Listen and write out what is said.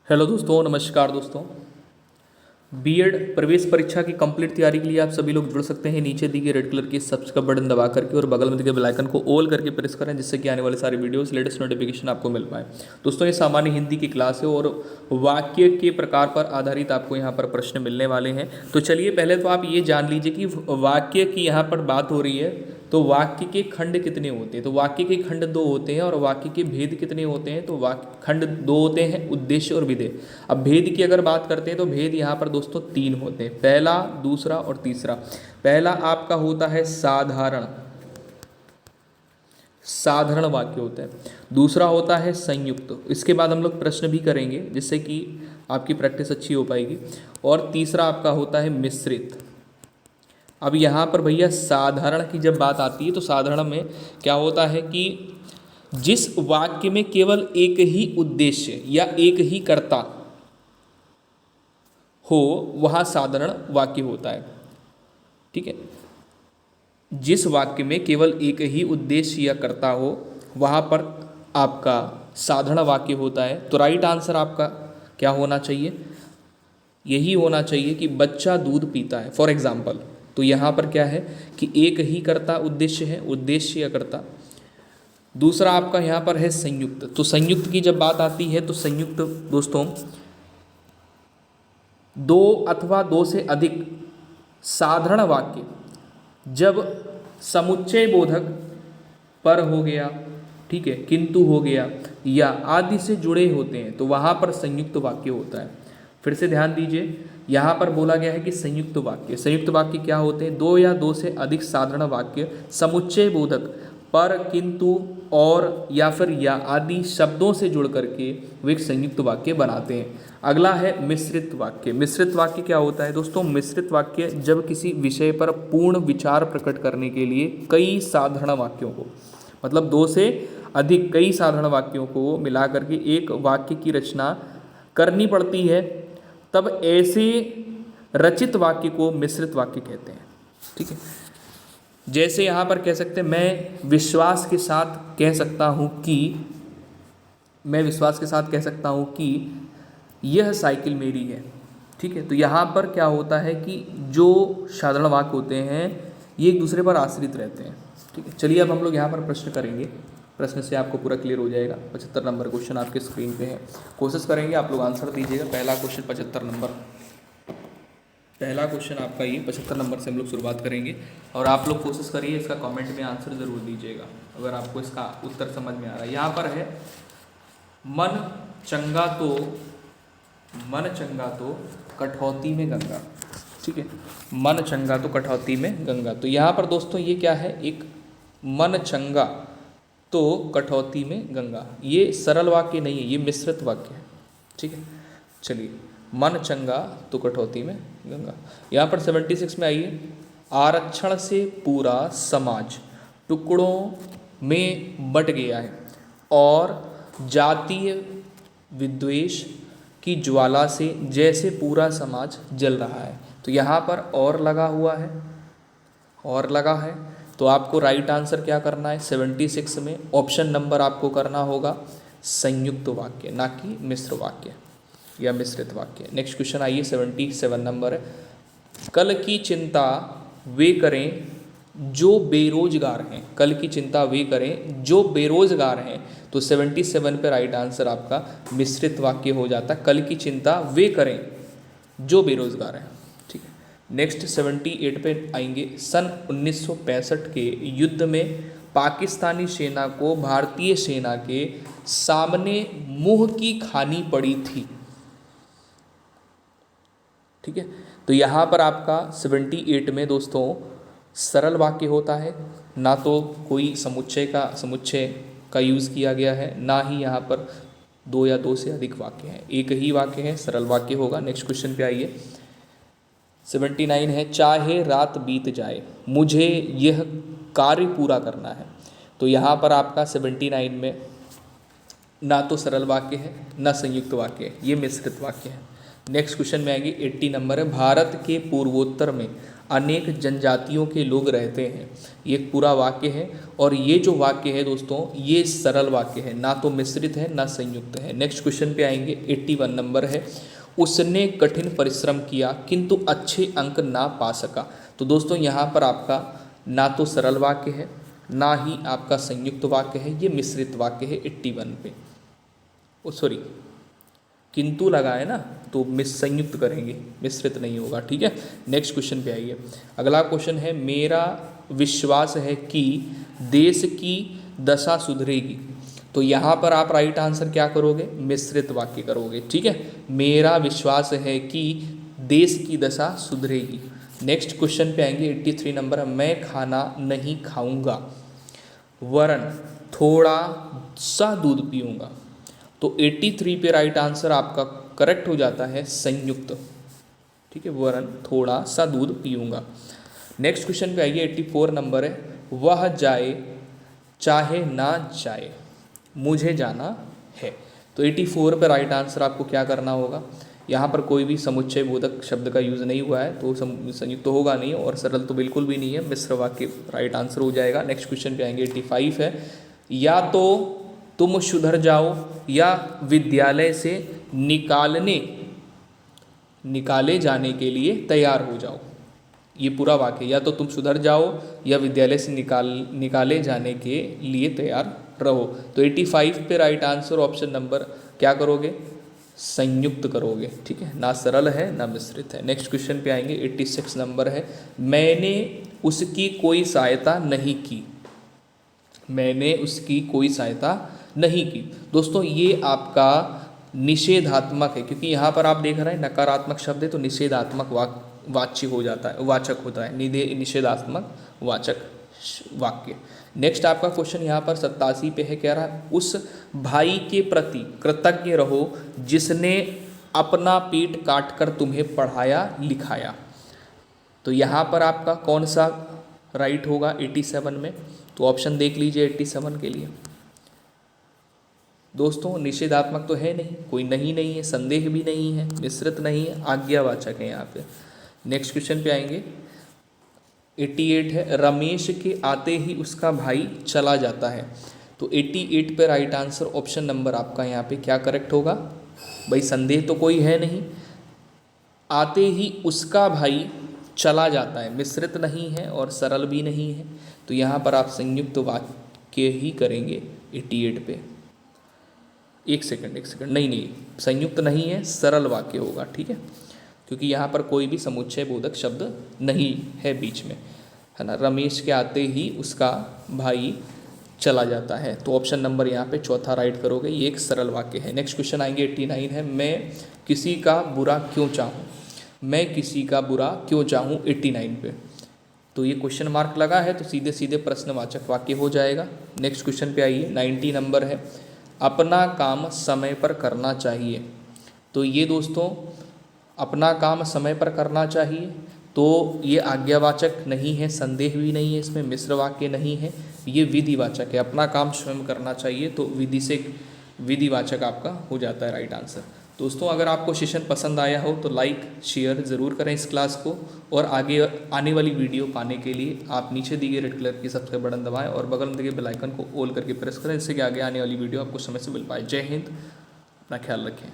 Hello दोस्तों, नमस्कार दोस्तों। बीएड प्रवेश परीक्षा की कंप्लीट तैयारी के लिए आप सभी लोग जुड़ सकते हैं। नीचे दी गई रेड कलर की सब्सक्राइब बटन दबा करके और बगल में दिए बेल आइकन को ऑल करके प्रेस करें, जिससे कि आने वाले सारे वीडियोस लेटेस्ट नोटिफिकेशन आपको मिल पाए। दोस्तों, ये सामान्य हिंदी की क्लास है और वाक्य के प्रकार पर आधारित आपको यहाँ पर प्रश्न मिलने वाले हैं। तो चलिए, पहले तो आप ये जान लीजिए कि वाक्य की यहाँ पर बात हो रही है तो वाक्य के खंड कितने होते हैं। तो वाक्य के खंड दो होते हैं और वाक्य के भेद कितने होते हैं। तो वाक्य खंड दो होते हैं, उद्देश्य और विधेय। अब भेद की अगर बात करते हैं तो भेद यहाँ पर दोस्तों तीन होते हैं, पहला, दूसरा और तीसरा। पहला आपका होता है साधारण, साधारण वाक्य होता है। दूसरा होता है संयुक्त, इसके बाद हम लोग प्रश्न भी करेंगे जिससे कि आपकी प्रैक्टिस अच्छी हो पाएगी। और तीसरा आपका होता है मिश्रित। अब यहाँ पर भैया साधारण की जब बात आती है तो साधारण में क्या होता है कि जिस वाक्य में केवल एक ही उद्देश्य या एक ही कर्ता हो वह साधारण वाक्य होता है। ठीक है, जिस वाक्य में केवल एक ही उद्देश्य या कर्ता हो वहाँ पर आपका साधारण वाक्य होता है। तो राइट आंसर आपका क्या होना चाहिए? यही होना चाहिए कि बच्चा दूध पीता है, फॉर एग्जाम्पल। तो यहाँ पर क्या है कि एक ही कर्ता उद्देश्य है, उद्देश्य या कर्ता। दूसरा आपका यहाँ पर है संयुक्त। तो संयुक्त की जब बात आती है तो संयुक्त दोस्तों दो अथवा दो से अधिक साधारण वाक्य जब समुच्चय बोधक पर हो गया, ठीक है, किंतु हो गया या आदि से जुड़े होते हैं तो वहाँ पर संयुक्त वाक्य होता है। फिर से ध्यान दीजिए, यहाँ पर बोला गया है कि संयुक्त वाक्य, संयुक्त वाक्य क्या होते हैं? दो या दो से अधिक साधारण वाक्य समुच्चय बोधक पर, किंतु, और या फिर या आदि शब्दों से जुड़ करके वो एक संयुक्त वाक्य बनाते हैं। अगला है मिश्रित वाक्य। मिश्रित वाक्य क्या होता है दोस्तों? मिश्रित वाक्य जब किसी विषय पर पूर्ण विचार प्रकट करने के लिए कई साधारण वाक्यों को, मतलब दो से अधिक कई साधारण वाक्यों को मिला करके एक वाक्य की रचना करनी पड़ती है, तब ऐसे रचित वाक्य को मिश्रित वाक्य कहते हैं। ठीक है, जैसे यहाँ पर कह सकते हैं मैं विश्वास के साथ कह सकता हूँ कि, मैं विश्वास के साथ कह सकता हूँ कि यह साइकिल मेरी है। ठीक है, तो यहाँ पर क्या होता है कि जो साधारण वाक्य होते हैं ये एक दूसरे पर आश्रित रहते हैं। ठीक है, चलिए अब हम लोग यहाँ पर प्रश्न करेंगे। प्रश्न से आपको पूरा क्लियर हो जाएगा। 75 नंबर क्वेश्चन आपके स्क्रीन पे है, कोशिश करेंगे आप लोग आंसर दीजिएगा। पहला क्वेश्चन 75 नंबर, पहला क्वेश्चन आपका ये 75 नंबर से हम लोग शुरुआत करेंगे और आप लोग कोशिश करिए इसका कमेंट में आंसर ज़रूर दीजिएगा अगर आपको इसका उत्तर समझ में आ रहा है। यहाँ पर है मन चंगा तो, मन चंगा तो कठौती में गंगा। ठीक है, मन चंगा तो कठौती में गंगा। तो यहाँ पर दोस्तों ये क्या है? एक मन चंगा तो कठौती में गंगा, ये सरल वाक्य नहीं है, ये मिश्रित वाक्य है। ठीक है, चलिए, मन चंगा तो कठौती में गंगा। यहाँ पर 76 में आइए, आरक्षण से पूरा समाज टुकड़ों में बट गया है और जातीय विद्वेष की ज्वाला से जैसे पूरा समाज जल रहा है। तो यहाँ पर और लगा हुआ है, और लगा है, तो आपको राइट आंसर क्या करना है? 76 में ऑप्शन नंबर आपको करना होगा संयुक्त वाक्य, ना कि मिश्र वाक्य या मिश्रित वाक्य। नेक्स्ट क्वेश्चन आइए, 77 नंबर है, कल की चिंता वे करें जो बेरोजगार हैं। कल की चिंता वे करें जो बेरोजगार हैं। तो 77 पे राइट आंसर आपका मिश्रित वाक्य हो जाता है, कल की चिंता वे करें जो बेरोजगार हैं। ठीक है, नेक्स्ट 78 पे आएंगे, सन 1965 के युद्ध में पाकिस्तानी सेना को भारतीय सेना के सामने मुंह की खानी पड़ी थी। ठीक है, तो यहाँ पर आपका 78 में दोस्तों सरल वाक्य होता है, ना तो कोई समुच्चय का यूज़ किया गया है, ना ही यहाँ पर दो या दो से अधिक वाक्य हैं, एक ही वाक्य है, सरल वाक्य होगा। नेक्स्ट क्वेश्चन पे आइए, 79 है, चाहे रात बीत जाए मुझे यह कार्य पूरा करना है। तो यहाँ पर आपका 79 में ना तो सरल वाक्य है ना संयुक्त वाक्य है, ये मिश्रित वाक्य है। नेक्स्ट क्वेश्चन में आएगी 80 नंबर है, भारत के पूर्वोत्तर में अनेक जनजातियों के लोग रहते हैं। ये एक पूरा वाक्य है और ये जो वाक्य है दोस्तों ये सरल वाक्य है, ना तो मिश्रित है ना संयुक्त है। नेक्स्ट क्वेश्चन पे आएंगे, 81 नंबर है। उसने कठिन परिश्रम किया किंतु अच्छे अंक ना पा सका। तो दोस्तों यहाँ पर आपका ना तो सरल वाक्य है ना ही आपका संयुक्त वाक्य है, ये मिश्रित वाक्य है 81 पे। सॉरी किंतु लगाए ना तो संयुक्त करेंगे, मिश्रित नहीं होगा, ठीक है। नेक्स्ट क्वेश्चन पे आइए। अगला क्वेश्चन है, मेरा विश्वास है कि देश की दशा सुधरेगी। तो यहाँ पर आप राइट आंसर क्या करोगे, मिश्रित वाक्य करोगे, ठीक है। मेरा विश्वास है कि देश की दशा सुधरेगी। नेक्स्ट क्वेश्चन पे आएंगे, 83 नंबर है, मैं खाना नहीं खाऊंगा वरन थोड़ा सा दूध पीऊँगा। तो 83 पे राइट आंसर आपका करेक्ट हो जाता है संयुक्त, ठीक है, वरन थोड़ा सा दूध पीऊँगा। नेक्स्ट क्वेश्चन पे आइए, 84 नंबर है, वह जाए चाहे ना जाए मुझे जाना है। तो 84 पे राइट आंसर आपको क्या करना होगा, यहाँ पर कोई भी समुच्चय बोधक शब्द का यूज़ नहीं हुआ है तो संयुक्त तो होगा नहीं और सरल तो बिल्कुल भी नहीं है, मिश्र वाक्य राइट आंसर हो जाएगा। नेक्स्ट क्वेश्चन पे आएंगे, 85 है, या तो तुम सुधर जाओ या विद्यालय से निकाले जाने के लिए तैयार हो जाओ। ये पूरा वाक्य, या तो तुम सुधर जाओ या विद्यालय से निकाले जाने के लिए तैयार रहो। तो 85 पे राइट आंसर ऑप्शन नंबर क्या करोगे, संयुक्त करोगे, ठीक है, ना सरल है ना मिश्रित है। नेक्स्ट क्वेश्चन पे आएंगे, 86 नंबर है, मैंने उसकी कोई सहायता नहीं की। मैंने उसकी कोई सहायता नहीं की। दोस्तों ये आपका निषेधात्मक है, क्योंकि यहाँ पर आप देख रहे हैं नकारात्मक शब्द है तो निषेधात्मक वाच्य हो जाता है, वाचक होता है, निषेधात्मक वाचक वाक्य। नेक्स्ट आपका क्वेश्चन यहाँ पर 87 पे है, कह रहा है उस भाई के प्रति कृतज्ञ रहो जिसने अपना पेट काट कर तुम्हें पढ़ाया लिखाया। तो यहाँ पर आपका कौन सा राइट होगा 87 में, तो ऑप्शन देख लीजिए 87 के लिए। दोस्तों निषेधात्मक तो है नहीं, कोई नहीं है, संदेह भी नहीं है, मिश्रित नहीं है, आज्ञावाचक है यहाँ पे। नेक्स्ट क्वेश्चन पे आएंगे, 88 है, रमेश के आते ही उसका भाई चला जाता है। तो 88 पे राइट आंसर ऑप्शन नंबर आपका यहाँ पे क्या करेक्ट होगा, भाई संदेह तो कोई है नहीं, आते ही उसका भाई चला जाता है, मिश्रित नहीं है और सरल भी नहीं है, तो यहाँ पर आप संयुक्त वाक्य ही करेंगे 88 पे। एक सेकंड नहीं संयुक्त नहीं है, सरल वाक्य होगा, ठीक है, क्योंकि यहाँ पर कोई भी समुच्चय बोधक शब्द नहीं है बीच में, है ना। रमेश के आते ही उसका भाई चला जाता है, तो ऑप्शन नंबर यहाँ पे चौथा राइट करोगे, ये एक सरल वाक्य है। नेक्स्ट क्वेश्चन आएंगे 89 है, मैं किसी का बुरा क्यों चाहूँ। मैं किसी का बुरा क्यों चाहूँ 89 पे, तो ये क्वेश्चन मार्क लगा है तो सीधे सीधे प्रश्नवाचक वाक्य हो जाएगा। नेक्स्ट क्वेश्चन पे आइए, 90 नंबर है, अपना काम समय पर करना चाहिए। तो ये दोस्तों अपना काम समय पर करना चाहिए, तो ये आज्ञावाचक नहीं है, संदेह भी नहीं है, इसमें मिश्र वाक्य नहीं है, ये विधिवाचक है। अपना काम स्वयं करना चाहिए तो विधि से विधिवाचक आपका हो जाता है राइट आंसर। दोस्तों अगर आपको सेशन पसंद आया हो तो लाइक शेयर ज़रूर करें इस क्लास को, और आगे आने वाली वीडियो पाने के लिए आप नीचे दी गई रेड कलर की सब्सक्राइब बटन दबाएं और बगल में दिए बेल आइकन को ऑल करके प्रेस करें, जिससे कि आगे आने वाली वीडियो आपको समय से मिल पाए। जय हिंद, अपना ख्याल रखें।